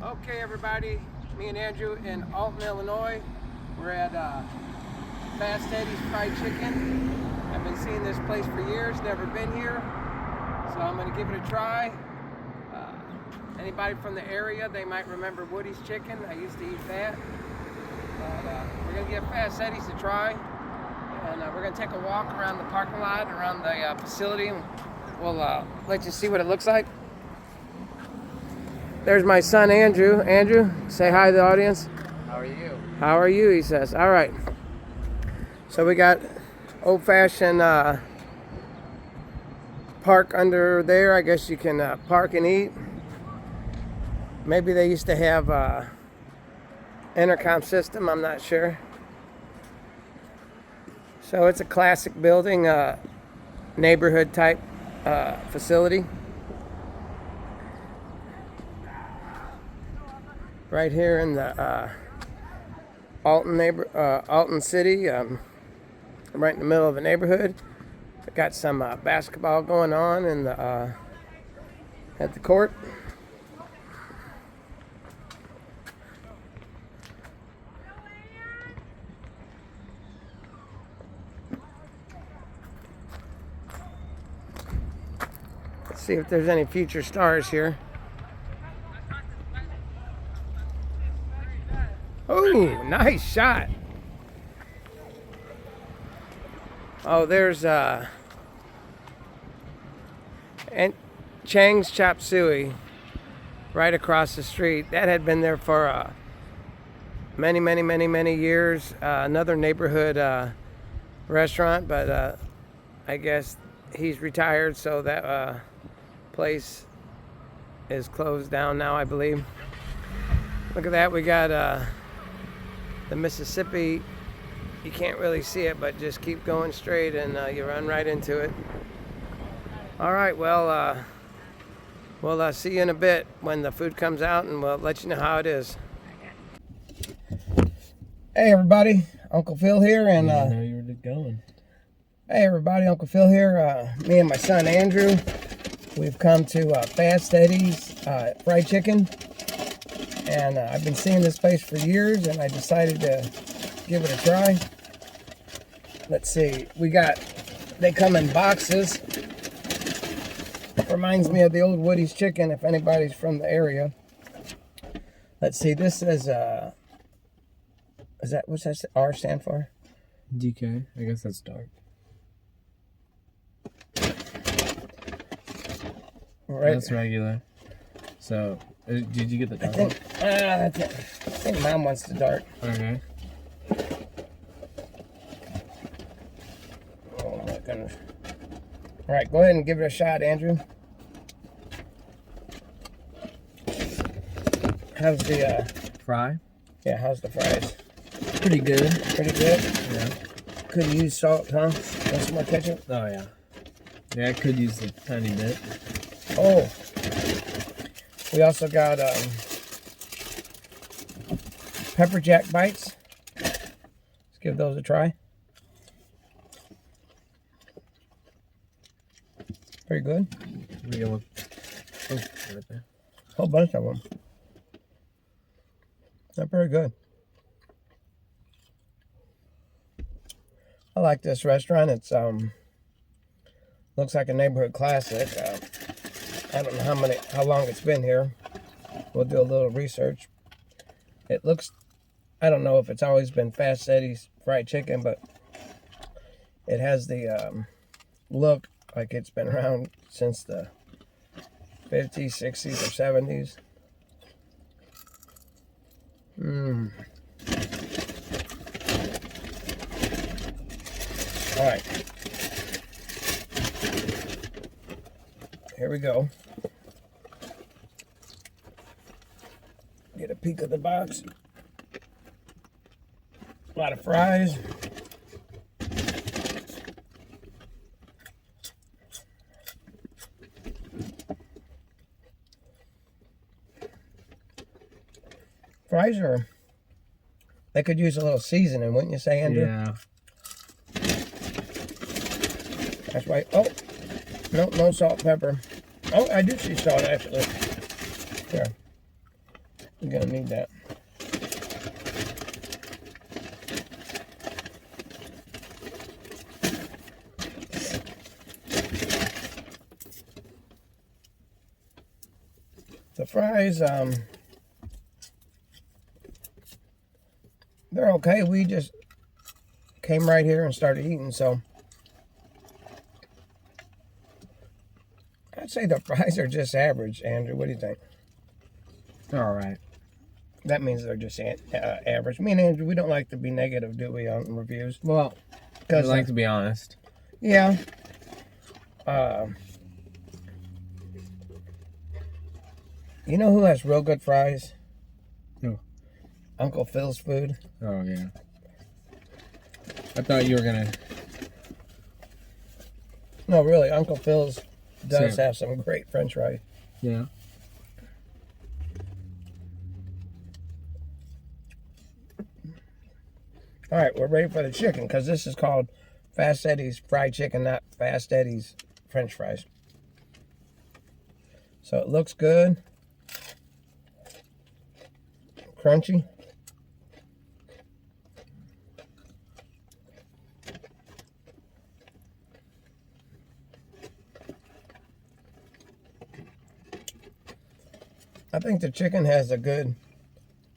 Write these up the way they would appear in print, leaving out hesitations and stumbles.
Okay, everybody, me and Andrew in Alton, Illinois. We're at Fast Eddie's Fried Chicken. I've been seeing this place for years, never been here, so I'm going to give it a try. Anybody from the area, they might remember Woody's Chicken. I used to eat that. But we're going to give Fast Eddie's a try, and we're going to take a walk around the parking lot, around the facility, and we'll let you see what it looks like. There's my son, Andrew. Andrew, say hi to the audience. How are you? How are you, he says. All right. So we got old-fashioned park under there. I guess you can park and eat. Maybe they used to have intercom system. I'm not sure. So it's a classic building, neighborhood type facility. Right here in the Alton City, right in the middle of the neighborhood. We got some basketball going on in the at the court. Let's see if there's any future stars here. Oh, nice shot. Oh, there's and Chang's Chop Suey right across the street. That had been there for many years. Another neighborhood restaurant, but I guess he's retired, so that place is closed down now, I believe. Look at that. We got the Mississippi. You can't really see it, but just keep going straight and you run right into it. All right, well, we'll see you in a bit when the food comes out, and we'll let you know how it is. Hey everybody, Uncle Phil here, and I know you were going. Hey everybody, Uncle Phil here. Me and my son Andrew, we've come to Fast Eddie's Fried Chicken. And I've been seeing this place for years, and I decided to give it a try. Let's see, they come in boxes. Reminds me of the old Woody's Chicken, if anybody's from the area. Let's see, this is what's that R stand for? DK, I guess that's dark. Right. That's regular. So, did you get the dark? I think Mom wants the dark. Okay. Oh my goodness. All right, go ahead and give it a shot, Andrew. How's the Fry? Yeah, how's the fries? Pretty good. Pretty good? Yeah. Could use salt, huh? Want some more ketchup? Oh, yeah. Yeah, I could use a tiny bit. Oh. We also got pepper jack bites. Let's give those a try. Pretty good. Oh, right there. Whole bunch of them. They're pretty good. I like this restaurant. It's looks like a neighborhood classic. I don't know how long it's been here. We'll do a little research. It looks, I don't know if it's always been Fast Eddie's Fried Chicken, but it has the look like it's been around since the 50s, 60s, or 70s. All right. Here we go. Get a peek of the box. A lot of fries. Fries they could use a little seasoning, wouldn't you say, Andrew? Yeah. That's right. Oh, no salt, pepper. Oh, I do see salt, actually. Here. You're gonna need that. The fries, they're okay. We just came right here and started eating, so I'd say the fries are just average. Andrew, what do you think? They're all right. That means they're just average. Me and Andrew, we don't like to be negative, do we, on reviews? Well, I like to be honest. Yeah. You know who has real good fries? Who? Uncle Phil's Food. Oh, yeah. I thought you were going to... No, really, Uncle Phil's does Same. have some great French fries. Yeah. All right, we're ready for the chicken because this is called Fast Eddie's Fried Chicken, not Fast Eddie's French fries. So it looks good. Crunchy. I think the chicken has a good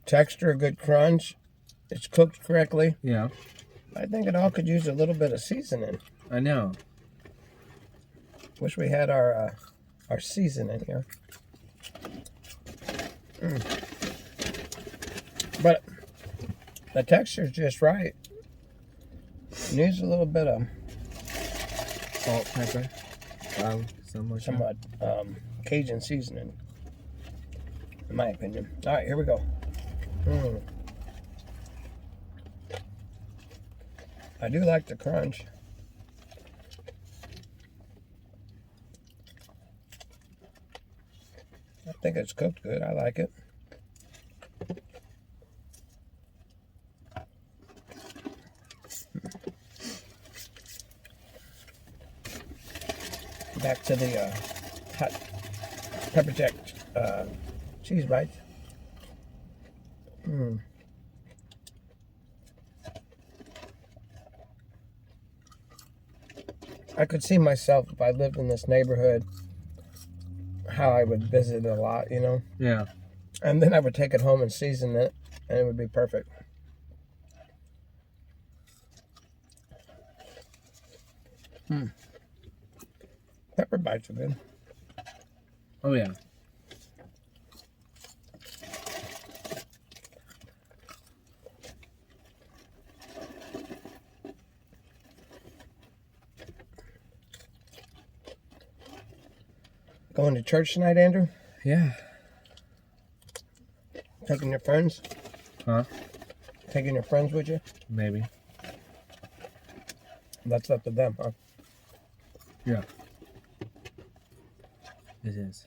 texture, a good crunch. It's cooked correctly. Yeah. I think it all could use a little bit of seasoning. I know. Wish we had our seasoning here. But the texture's just right. Needs a little bit of Salt, pepper, garlic, something like somewhat Cajun seasoning, in my opinion. All right, here we go. I do like the crunch. I think it's cooked good. I like it. Back to the hot pepper jack cheese bites. I could see myself if I lived in this neighborhood, how I would visit it a lot, you know? Yeah. And then I would take it home and season it, and it would be perfect. Pepper bites are good. Oh, yeah. Going to church tonight, Andrew? Yeah. Taking your friends? Huh? Taking your friends with you? Maybe. That's up to them, huh? Yeah. It is.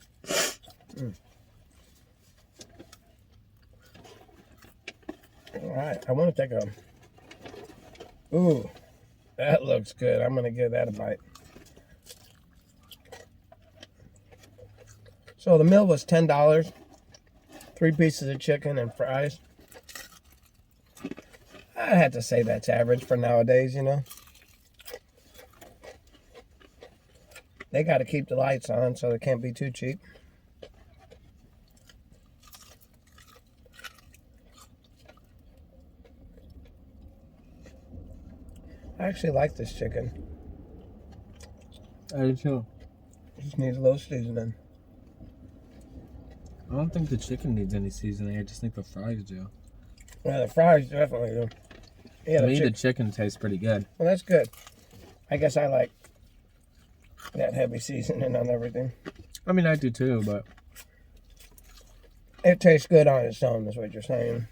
All right, I want to take a... Ooh, that looks good. I'm going to give that a bite. So the meal was $10. 3 pieces of chicken and fries. I had to say that's average for nowadays, you know. They got to keep the lights on, so they can't be too cheap. I actually like this chicken. I do too. Just needs a little seasoning. I don't think the chicken needs any seasoning. I just think the fries do. Yeah, the fries definitely do. Yeah, To me, the chicken tastes pretty good. Well, that's good. I guess I like that heavy seasoning on everything. I mean, I do too, but... It tastes good on its own, is what you're saying.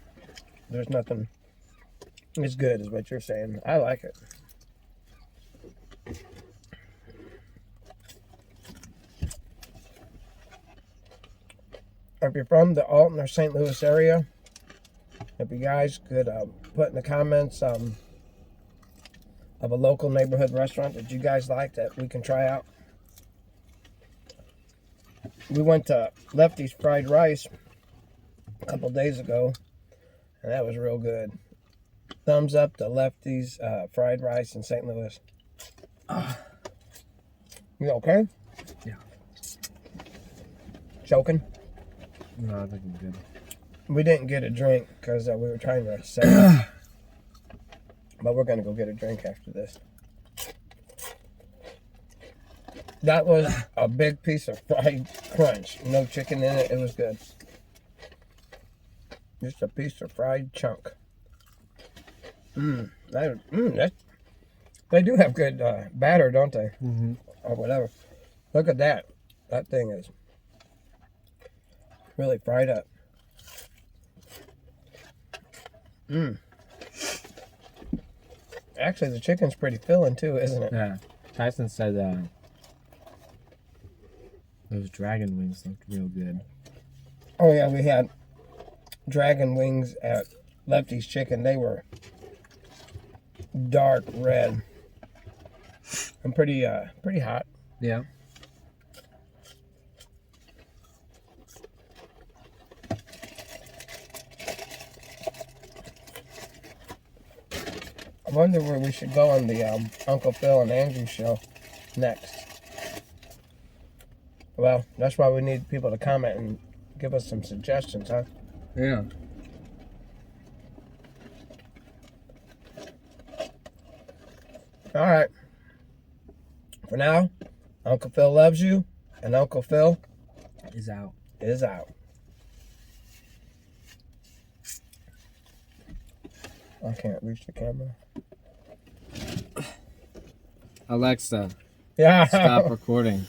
There's nothing... It's good, is what you're saying. I like it. If you're from the Alton or St. Louis area, if you guys could put in the comments of a local neighborhood restaurant that you guys like that we can try out. We went to Lefty's Fried Rice a couple days ago, and that was real good. Thumbs up to Lefty's fried rice in St. Louis. You okay? Yeah. Choking? No, I think I'm good. We didn't get a drink because we were trying to save. But we're going to go get a drink after this. That was a big piece of fried crunch. No chicken in it. It was good. Just a piece of fried chunk. They do have good batter, don't they? Mm-hmm. Or whatever. Look at that. That thing is really fried up. Actually, the chicken's pretty filling too, isn't it? Yeah. Tyson said those dragon wings looked real good. Oh yeah, we had dragon wings at Lefty's Chicken. They were dark red and pretty hot. Yeah. I wonder where we should go on the Uncle Phil and Andrew show next. Well, that's why we need people to comment and give us some suggestions, huh? Yeah. All right. For now, Uncle Phil loves you, and Uncle Phil Is out. is out. I can't reach the camera. Alexa, Yeah. stop recording.